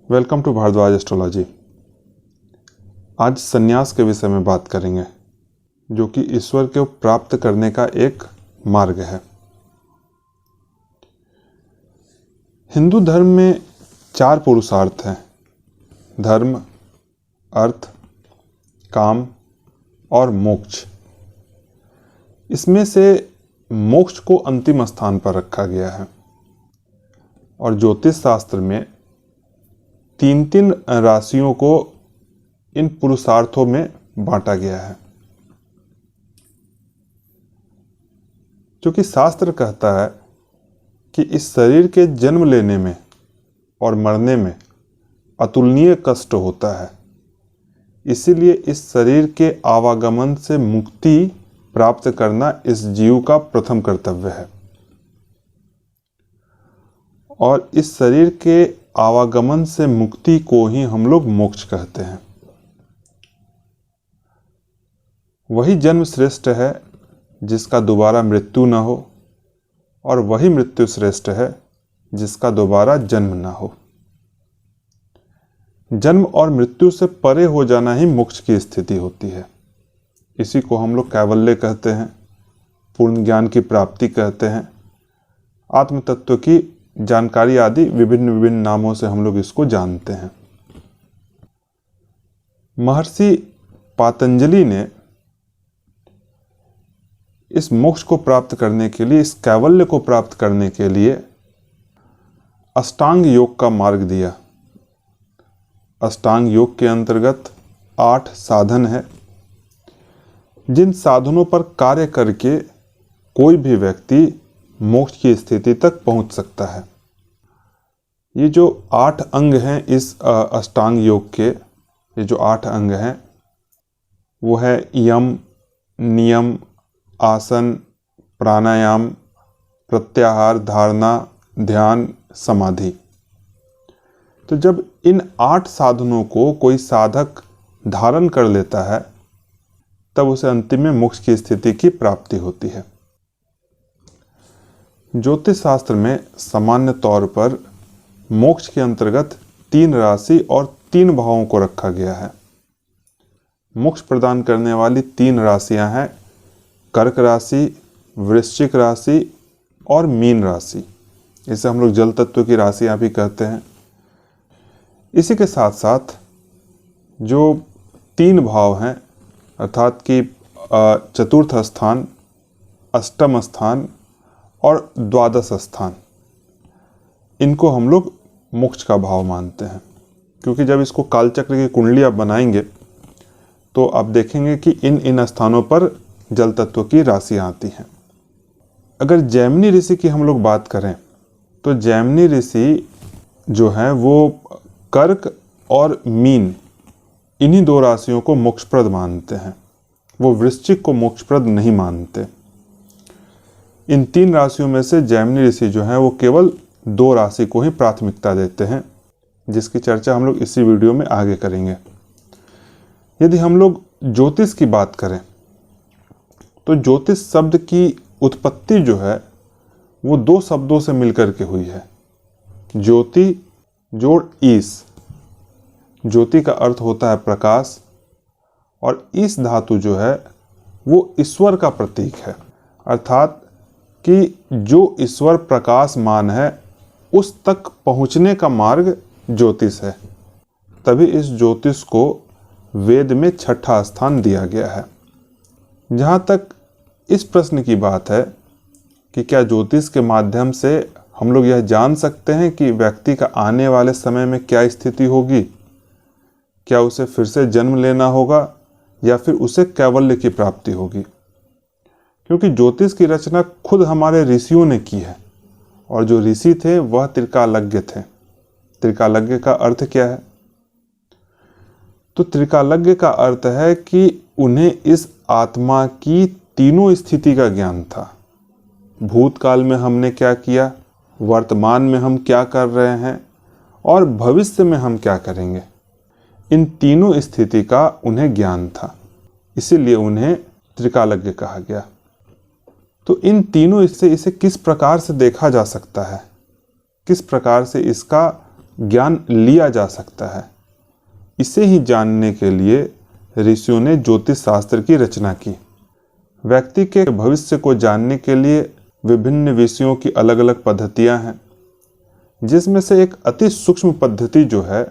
Welcome to Bhardwaj astrology. आज संन्यास के विषय में बात करेंगे, जो कि ईश्वर को प्राप्त करने का एक मार्ग है। हिंदू धर्म में 4 पुरुषार्थ हैं: धर्म, अर्थ, काम और मोक्ष। इसमें से मोक्ष को अंतिम स्थान पर रखा गया है और ज्योतिष शास्त्र में 3 राशियों को इन पुरुषार्थों में बांटा गया है। क्योंकि शास्त्र कहता है कि इस शरीर के जन्म लेने में और मरने में अतुलनीय कष्ट होता है, इसीलिए इस शरीर के आवागमन से मुक्ति प्राप्त करना इस जीव का प्रथम कर्तव्य है। और इस शरीर के आवागमन से मुक्ति को ही हम लोग मोक्ष कहते हैं। वही जन्म श्रेष्ठ है जिसका दोबारा मृत्यु न हो, और वही मृत्यु श्रेष्ठ है जिसका दोबारा जन्म न हो। जन्म और मृत्यु से परे हो जाना ही मोक्ष की स्थिति होती है। इसी को हम लोग कैवल्य कहते हैं, पूर्ण ज्ञान की प्राप्ति कहते हैं, आत्म तत्व की जानकारी आदि विभिन्न नामों से हम लोग इसको जानते हैं। महर्षि पातंजलि ने इस मोक्ष को प्राप्त करने के लिए, इस कैवल्य को प्राप्त करने के लिए अष्टांग योग का मार्ग दिया। अष्टांग योग के अंतर्गत 8 साधन है, जिन साधनों पर कार्य करके कोई भी व्यक्ति मोक्ष की स्थिति तक पहुंच सकता है। ये जो 8 अंग हैं इस अष्टांग योग के, ये जो 8 अंग हैं वो है यम, नियम, आसन, प्राणायाम, प्रत्याहार, धारणा, ध्यान, समाधि। तो जब इन 8 साधनों को कोई साधक धारण कर लेता है, तब उसे अंतिम में मोक्ष की स्थिति की प्राप्ति होती है। ज्योतिष शास्त्र में सामान्य तौर पर मोक्ष के अंतर्गत 3 राशि और 3 भावों को रखा गया है। मोक्ष प्रदान करने वाली 3 राशियां हैं: कर्क राशि, वृश्चिक राशि और मीन राशि। इसे हम लोग जल तत्व की राशियां भी कहते हैं। इसी के साथ साथ जो 3 भाव हैं, अर्थात कि चतुर्थ स्थान, अष्टम स्थान और द्वादश स्थान, इनको हम लोग मोक्ष का भाव मानते हैं। क्योंकि जब इसको कालचक्र की कुंडली आप बनाएंगे तो आप देखेंगे कि इन स्थानों पर जल तत्व की राशियां आती हैं। अगर जैमिनी ऋषि की हम लोग बात करें तो जैमिनी ऋषि जो हैं वो कर्क और मीन, इन्हीं 2 राशियों को मोक्षप्रद मानते हैं। वो वृश्चिक को मोक्षप्रद नहीं मानते। इन 3 राशियों में से जैमिनी ऋषि जो हैं वो केवल 2 राशि को ही प्राथमिकता देते हैं, जिसकी चर्चा हम लोग इसी वीडियो में आगे करेंगे। यदि हम लोग ज्योतिष की बात करें तो ज्योतिष शब्द की उत्पत्ति जो है वो 2 शब्दों से मिलकर के हुई है: ज्योति जोड़ ईश। ज्योति का अर्थ होता है प्रकाश, और ईश धातु जो है वो ईश्वर का प्रतीक है। अर्थात कि जो ईश्वर प्रकाशमान है उस तक पहुंचने का मार्ग ज्योतिष है। तभी इस ज्योतिष को वेद में 6ठा स्थान दिया गया है। जहाँ तक इस प्रश्न की बात है कि क्या ज्योतिष के माध्यम से हम लोग यह जान सकते हैं कि व्यक्ति का आने वाले समय में क्या स्थिति होगी, क्या उसे फिर से जन्म लेना होगा या फिर उसे कैवल्य की प्राप्ति होगी? क्योंकि ज्योतिष की रचना खुद हमारे ऋषियों ने की है, और जो ऋषि थे वह त्रिकालज्ञ थे। त्रिकालज्ञ का अर्थ क्या है? तो त्रिकालज्ञ का अर्थ है कि उन्हें इस आत्मा की तीनों स्थिति का ज्ञान था। भूतकाल में हमने क्या किया, वर्तमान में हम क्या कर रहे हैं और भविष्य में हम क्या करेंगे, इन तीनों स्थिति का उन्हें ज्ञान था। इसीलिए उन्हें त्रिकालज्ञ कहा गया। तो इन तीनों इसे किस प्रकार से देखा जा सकता है, किस प्रकार से इसका ज्ञान लिया जा सकता है। इसे ही जानने के लिए ऋषियों ने ज्योतिष शास्त्र की रचना की। व्यक्ति के भविष्य को जानने के लिए विभिन्न विषयों की अलग अलग पद्धतियां हैं, जिसमें से एक अति सूक्ष्म पद्धति जो है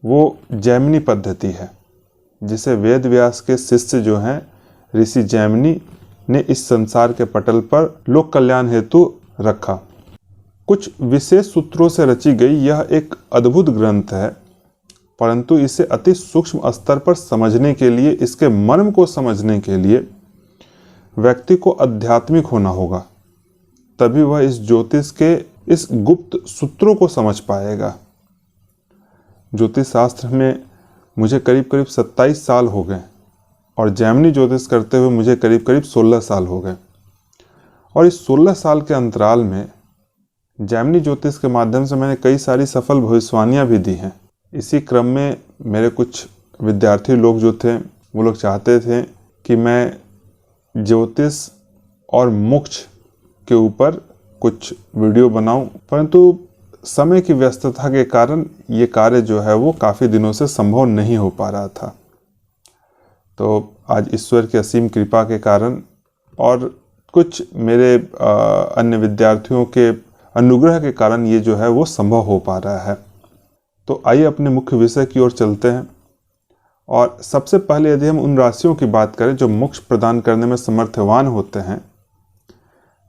वो जैमिनी पद्धति है, जिसे वेद व्यास के शिष्य जो हैं ऋषि जैमिनी ने इस संसार के पटल पर लोक कल्याण हेतु रखा। कुछ विशेष सूत्रों से रची गई यह एक अद्भुत ग्रंथ है, परंतु इसे अति सूक्ष्म स्तर पर समझने के लिए, इसके मर्म को समझने के लिए व्यक्ति को आध्यात्मिक होना होगा, तभी वह इस ज्योतिष के इस गुप्त सूत्रों को समझ पाएगा। ज्योतिष शास्त्र में मुझे करीब करीब 27 साल हो गए और जैमिनी ज्योतिष करते हुए मुझे करीब करीब 16 साल हो गए। और इस 16 साल के अंतराल में जैमिनी ज्योतिष के माध्यम से मैंने कई सारी सफल भविष्यवाणियाँ भी दी हैं। इसी क्रम में मेरे कुछ विद्यार्थी लोग जो थे वो लोग चाहते थे कि मैं ज्योतिष और मोक्ष के ऊपर कुछ वीडियो बनाऊं, परंतु समय की व्यस्तता के कारण ये कार्य जो है वो काफ़ी दिनों से संभव नहीं हो पा रहा था। तो आज ईश्वर की असीम कृपा के कारण और कुछ मेरे अन्य विद्यार्थियों के अनुग्रह के कारण ये जो है वो संभव हो पा रहा है। तो आइए अपने मुख्य विषय की ओर चलते हैं। और सबसे पहले यदि हम उन राशियों की बात करें जो मोक्ष प्रदान करने में समर्थवान होते हैं,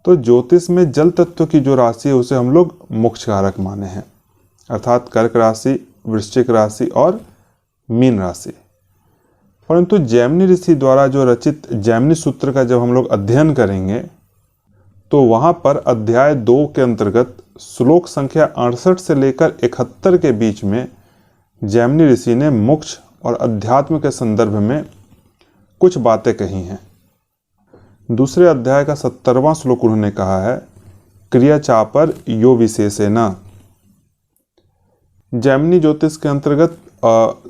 तो ज्योतिष में जल तत्व की जो राशि है उसे हम लोग मोक्ष कारक माने हैं, अर्थात कर्क राशि, वृश्चिक राशि और मीन राशि। परंतु जैमिनी ऋषि द्वारा जो रचित जैमिनी सूत्र का जब हम लोग अध्ययन करेंगे तो वहाँ पर अध्याय 2 के अंतर्गत श्लोक संख्या 68 से लेकर 71 के बीच में जैमिनी ऋषि ने मोक्ष और अध्यात्म के संदर्भ में कुछ बातें कही हैं। दूसरे अध्याय का 70वां श्लोक उन्होंने कहा है, क्रिया चापर यो विशेषेण। जैमिनी ज्योतिष के अंतर्गत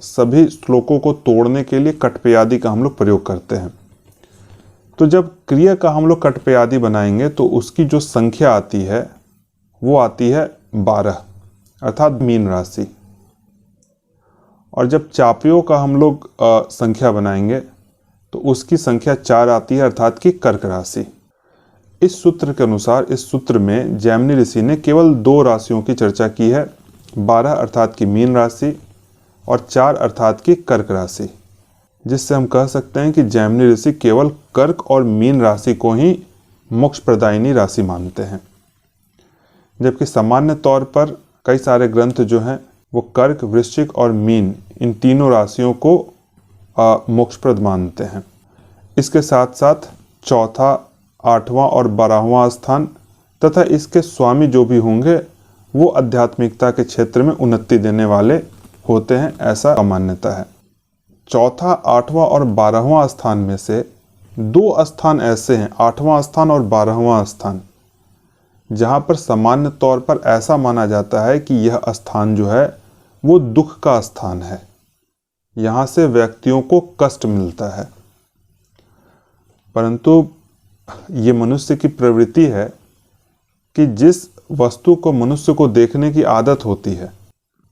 सभी श्लोकों को तोड़ने के लिए कटपयादि का हम लोग प्रयोग करते हैं। तो जब क्रिया का हम लोग कटपयादि बनाएंगे तो उसकी जो संख्या आती है वो आती है 12, अर्थात मीन राशि। और जब चापयों का हम लोग संख्या बनाएंगे तो उसकी संख्या 4 आती है, अर्थात कि कर्क राशि। इस सूत्र के अनुसार इस सूत्र में जैमिनी ऋषि ने केवल 2 राशियों की चर्चा की है, 12 अर्थात की मीन राशि और 4 अर्थात की कर्क राशि, जिससे हम कह सकते हैं कि जैमिनी ऋषि केवल कर्क और मीन राशि को ही मोक्ष प्रदायिनी राशि मानते हैं, जबकि सामान्य तौर पर कई सारे ग्रंथ जो हैं वो कर्क, वृश्चिक और मीन इन तीनों राशियों को मोक्षप्रद मानते हैं। इसके साथ साथ चौथा, 8वां और 12वां स्थान तथा इसके स्वामी जो भी होंगे वो आध्यात्मिकता के क्षेत्र में उन्नति देने वाले होते हैं, ऐसा मान्यता है। चौथा, 8वां और 12वां स्थान में से 2 स्थान ऐसे हैं, 8वां स्थान और 12वां स्थान, जहाँ पर सामान्य तौर पर ऐसा माना जाता है कि यह स्थान जो है वो दुख का स्थान है, यहाँ से व्यक्तियों को कष्ट मिलता है। परंतु ये मनुष्य की प्रवृत्ति है कि जिस वस्तु को मनुष्य को देखने की आदत होती है,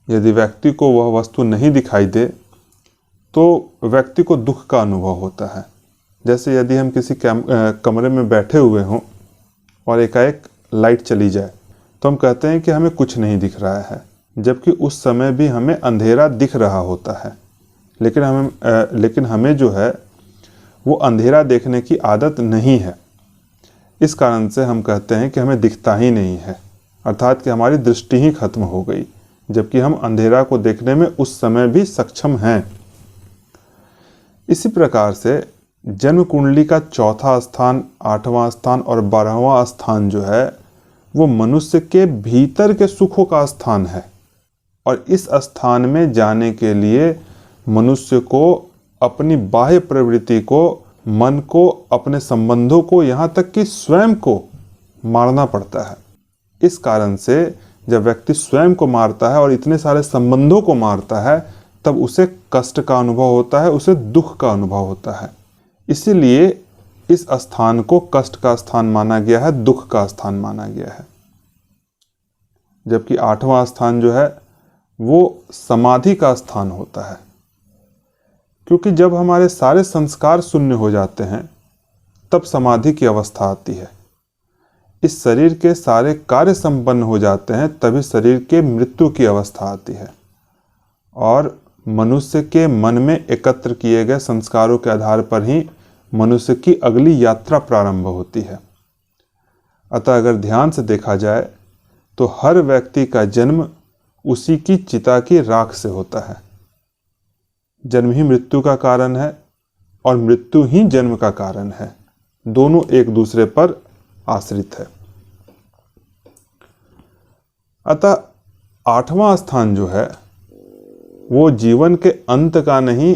यदि व्यक्ति को वह वस्तु नहीं दिखाई दे तो व्यक्ति को दुख का अनुभव होता है। जैसे यदि हम किसी कमरे में बैठे हुए हों और एकाएक लाइट चली जाए तो हम कहते हैं कि हमें कुछ नहीं दिख रहा है, जबकि उस समय भी हमें अंधेरा दिख रहा होता है। लेकिन हमें जो है वो अंधेरा देखने की आदत नहीं है। इस कारण से हम कहते हैं कि हमें दिखता ही नहीं है, अर्थात कि हमारी दृष्टि ही खत्म हो गई, जबकि हम अंधेरा को देखने में उस समय भी सक्षम हैं। इसी प्रकार से जन्म कुंडली का चौथा स्थान, 8वां स्थान और 12वां स्थान जो है वो मनुष्य के भीतर के सुखों का स्थान है। और इस स्थान में जाने के लिए मनुष्य को अपनी बाह्य प्रवृत्ति को, मन को, अपने संबंधों को, यहाँ तक कि स्वयं को मारना पड़ता है। इस कारण से जब व्यक्ति स्वयं को मारता है और इतने सारे संबंधों को मारता है तब उसे कष्ट का अनुभव होता है, उसे दुख का अनुभव होता है। इसीलिए इस स्थान को कष्ट का स्थान माना गया है, दुख का स्थान माना गया है। जबकि 8वां स्थान जो है वो समाधि का स्थान होता है, क्योंकि जब हमारे सारे संस्कार शून्य हो जाते हैं तब समाधि की अवस्था आती है। इस शरीर के सारे कार्य संपन्न हो जाते हैं तभी शरीर के मृत्यु की अवस्था आती है और मनुष्य के मन में एकत्र किए गए संस्कारों के आधार पर ही मनुष्य की अगली यात्रा प्रारंभ होती है। अतः अगर ध्यान से देखा जाए तो हर व्यक्ति का जन्म उसी की चिता की राख से होता है। जन्म ही मृत्यु का कारण है और मृत्यु ही जन्म का कारण है। दोनों एक दूसरे पर आश्रित है। अतः 8वां स्थान जो है वो जीवन के अंत का नहीं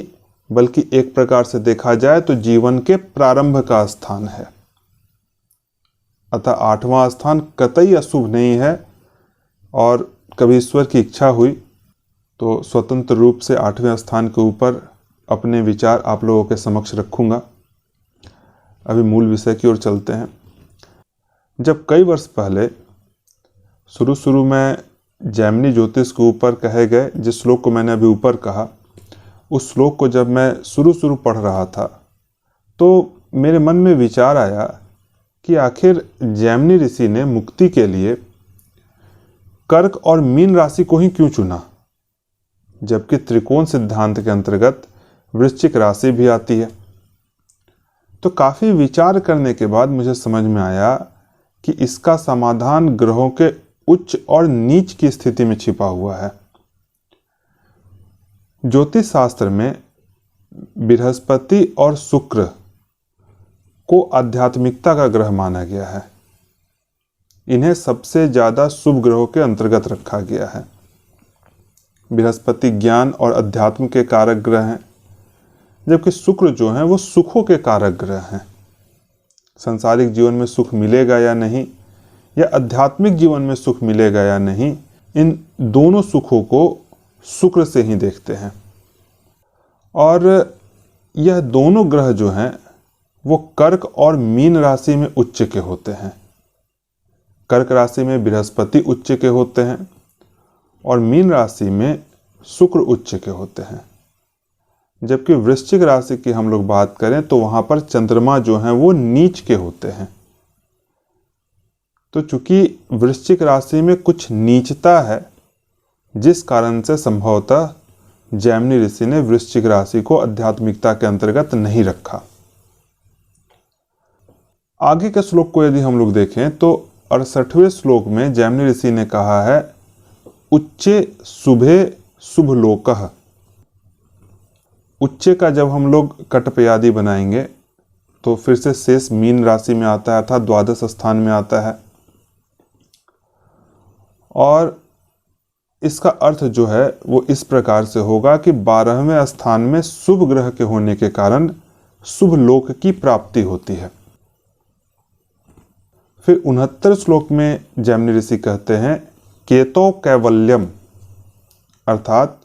बल्कि एक प्रकार से देखा जाए तो जीवन के प्रारंभ का स्थान है। अतः 8वां स्थान कतई अशुभ नहीं है और कभी ईश्वर की इच्छा हुई तो स्वतंत्र रूप से 8वें स्थान के ऊपर अपने विचार आप लोगों के समक्ष रखूंगा। अभी मूल विषय की ओर चलते हैं। जब कई वर्ष पहले शुरू में जैमिनी ज्योतिष के ऊपर कहे गए जिस श्लोक को मैंने अभी ऊपर कहा, उस श्लोक को जब मैं शुरू पढ़ रहा था तो मेरे मन में विचार आया कि आखिर जैमिनी ऋषि ने मुक्ति के लिए कर्क और मीन राशि को ही क्यों चुना, जबकि त्रिकोण सिद्धांत के अंतर्गत वृश्चिक राशि भी आती है। तो काफी विचार करने के बाद मुझे समझ में आया कि इसका समाधान ग्रहों के उच्च और नीच की स्थिति में छिपा हुआ है। ज्योतिष शास्त्र में बृहस्पति और शुक्र को आध्यात्मिकता का ग्रह माना गया है। इन्हें सबसे ज्यादा शुभ ग्रहों के अंतर्गत रखा गया है। बृहस्पति ज्ञान और अध्यात्म के कारक ग्रह हैं, जबकि शुक्र जो है वो सुखों के कारक ग्रह हैं। सांसारिक जीवन में सुख मिलेगा या नहीं या आध्यात्मिक जीवन में सुख मिलेगा या नहीं, इन दोनों सुखों को शुक्र से ही देखते हैं। और यह दोनों ग्रह जो हैं वो कर्क और मीन राशि में उच्च के होते हैं। कर्क राशि में बृहस्पति उच्च के होते हैं और मीन राशि में शुक्र उच्च के होते हैं। जबकि वृश्चिक राशि की हम लोग बात करें तो वहां पर चंद्रमा जो हैं वो नीच के होते हैं। तो चूंकि वृश्चिक राशि में कुछ नीचता है, जिस कारण से संभवतः जैमिनी ऋषि ने वृश्चिक राशि को आध्यात्मिकता के अंतर्गत नहीं रखा। आगे के श्लोक को यदि हम लोग देखें तो 68वें श्लोक में जैमिनी ऋषि ने कहा है उच्चे शुभे शुभ लोकः। उच्चे का जब हम लोग कटपयादि बनाएंगे तो फिर से शेष मीन राशि में आता है, अर्थात द्वादश स्थान में आता है। और इसका अर्थ जो है वो इस प्रकार से होगा कि 12वें स्थान में शुभ ग्रह के होने के कारण शुभ लोक की प्राप्ति होती है। फिर 69 श्लोक में जैमिनी ऋषि कहते हैं केतो कैवल्यम, अर्थात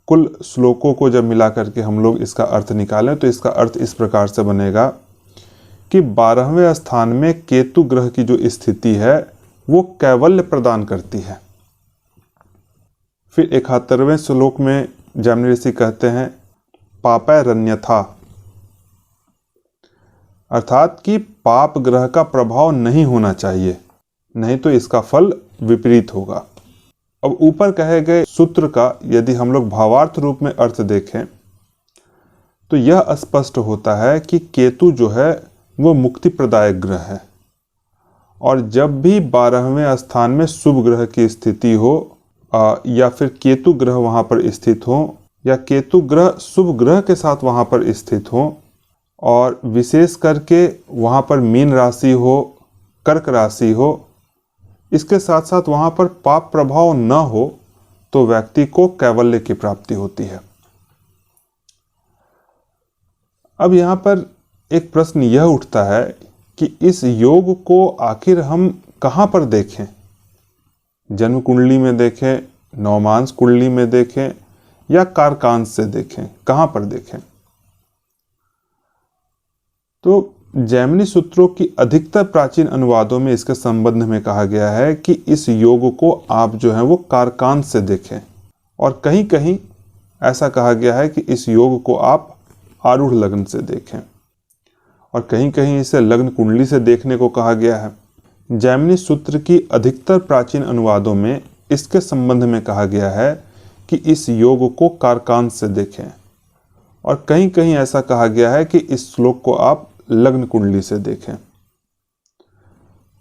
कुल श्लोकों को जब मिलाकर के हम लोग इसका अर्थ निकालें तो इसका अर्थ इस प्रकार से बनेगा कि 12वें स्थान में केतु ग्रह की जो स्थिति है वो कैवल्य प्रदान करती है। फिर 71वें श्लोक में जैमिनी ऋषि कहते हैं पापैरण्यथा, अर्थात कि पाप ग्रह का प्रभाव नहीं होना चाहिए, नहीं तो इसका फल विपरीत होगा। अब ऊपर कहे गए सूत्र का यदि हम लोग भावार्थ रूप में अर्थ देखें तो यह स्पष्ट होता है कि केतु जो है वो मुक्ति प्रदायक ग्रह है। और जब भी 12वें स्थान में शुभ ग्रह की स्थिति हो या फिर केतु ग्रह वहां पर स्थित हो या केतु ग्रह शुभ ग्रह के साथ वहां पर स्थित हो और विशेष करके वहां पर मीन राशि हो, कर्क राशि हो, इसके साथ साथ वहां पर पाप प्रभाव न हो तो व्यक्ति को कैवल्य की प्राप्ति होती है। अब यहां पर एक प्रश्न यह उठता है कि इस योग को आखिर हम कहां पर देखें? जन्म कुंडली में देखें, नवमांश कुंडली में देखें या कारकांश से देखें, कहां पर देखें? तो जैमिनी सूत्रों की अधिकतर प्राचीन अनुवादों में इसके संबंध में कहा गया है कि इस योग को आप जो है वो कारकांश से देखें। और कहीं कहीं ऐसा कहा गया है कि इस योग को आप आरूढ़ लग्न से देखें, और कहीं कहीं इसे लग्न कुंडली से देखने को कहा गया है। जैमिनी सूत्र की अधिकतर प्राचीन अनुवादों में इसके संबंध में कहा गया है कि इस योग को कारकांश से देखें, और कहीं कहीं ऐसा कहा गया है कि इस श्लोक को आप लग्न कुंडली से देखें।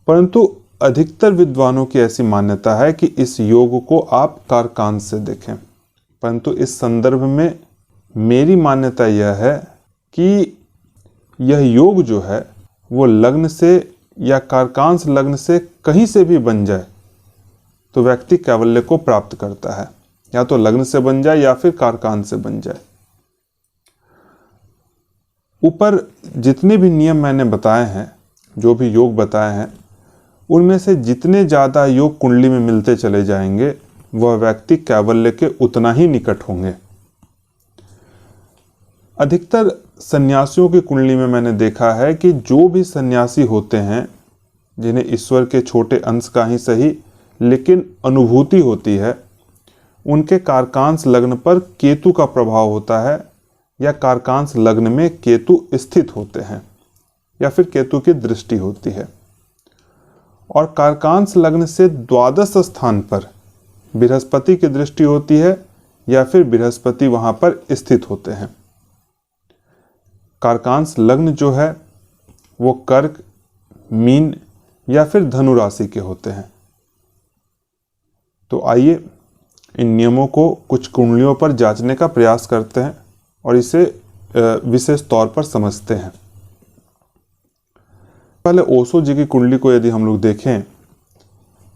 परंतु अधिकतर विद्वानों की ऐसी मान्यता है कि इस योग को आप कारकांश से देखें। परंतु इस संदर्भ में मेरी मान्यता यह है कि यह योग जो है वो लग्न से या कारकांश लग्न से कहीं से भी बन जाए तो व्यक्ति कैवल्य को प्राप्त करता है, या तो लग्न से बन जाए या फिर कारकांश से बन जाए। ऊपर जितने भी नियम मैंने बताए हैं, जो भी योग बताए हैं, उनमें से जितने ज़्यादा योग कुंडली में मिलते चले जाएंगे वह व्यक्ति कैवल्य के उतना ही निकट होंगे। अधिकतर सन्यासियों की कुंडली में मैंने देखा है कि जो भी सन्यासी होते हैं, जिन्हें ईश्वर के छोटे अंश का ही सही लेकिन अनुभूति होती है, उनके कारकांश लग्न पर केतु का प्रभाव होता है, या कारकांश लग्न में केतु स्थित होते हैं, या फिर केतु की दृष्टि होती है। और कारकांश लग्न से द्वादश स्थान पर बृहस्पति की दृष्टि होती है, या फिर बृहस्पति वहां पर स्थित होते हैं। कारकांश लग्न जो है वो कर्क, मीन या फिर धनु राशि के होते हैं। तो आइए इन नियमों को कुछ कुंडलियों पर जांचने का प्रयास करते हैं और इसे विशेष तौर पर समझते हैं। पहले ओशो जी की कुंडली को यदि हम लोग देखें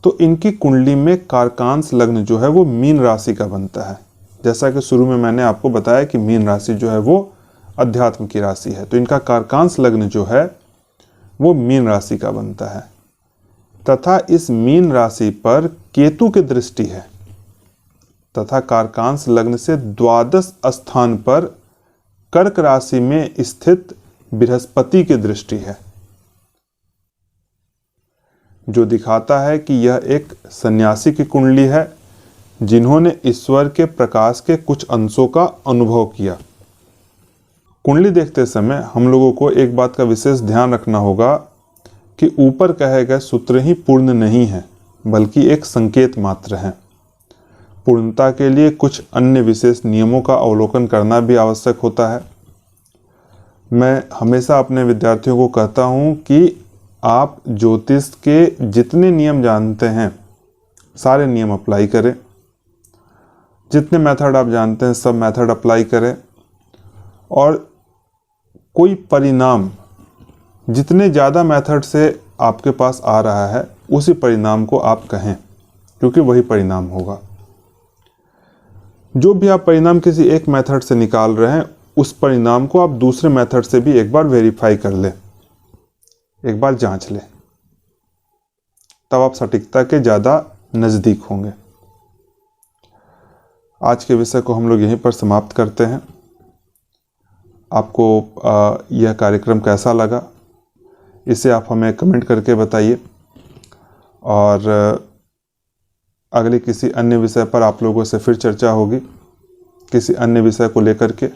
तो इनकी कुंडली में कारकांश लग्न जो है वो मीन राशि का बनता है। जैसा कि शुरू में मैंने आपको बताया कि मीन राशि जो है वो अध्यात्म की राशि है, तो इनका कारकांश लग्न जो है वो मीन राशि का बनता है, तथा इस मीन राशि पर केतु की दृष्टि है, तथा कारकांश लग्न से द्वादश स्थान पर कर्क राशि में स्थित बृहस्पति की दृष्टि है, जो दिखाता है कि यह एक सन्यासी की कुंडली है जिन्होंने ईश्वर के प्रकाश के कुछ अंशों का अनुभव किया। कुंडली देखते समय हम लोगों को एक बात का विशेष ध्यान रखना होगा कि ऊपर कहे गए सूत्र ही पूर्ण नहीं है, बल्कि एक संकेत मात्र है। पूर्णता के लिए कुछ अन्य विशेष नियमों का अवलोकन करना भी आवश्यक होता है। मैं हमेशा अपने विद्यार्थियों को कहता हूँ कि आप ज्योतिष के जितने नियम जानते हैं सारे नियम अप्लाई करें, जितने मेथड आप जानते हैं सब मेथड अप्लाई करें, और कोई परिणाम जितने ज़्यादा मेथड से आपके पास आ रहा है उसी परिणाम को आप कहें, क्योंकि वही परिणाम होगा। जो भी आप परिणाम किसी एक मेथड से निकाल रहे हैं उस परिणाम को आप दूसरे मेथड से भी एक बार वेरीफाई कर लें, एक बार जांच लें, तब आप सटीकता के ज़्यादा नज़दीक होंगे। आज के विषय को हम लोग यहीं पर समाप्त करते हैं। आपको यह कार्यक्रम कैसा लगा इसे आप हमें कमेंट करके बताइए, और अगले किसी अन्य विषय पर आप लोगों से फिर चर्चा होगी किसी अन्य विषय को लेकर के।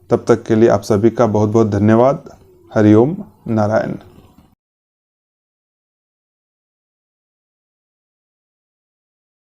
तब तक के लिए आप सभी का बहुत बहुत धन्यवाद। हरिओम नारायण।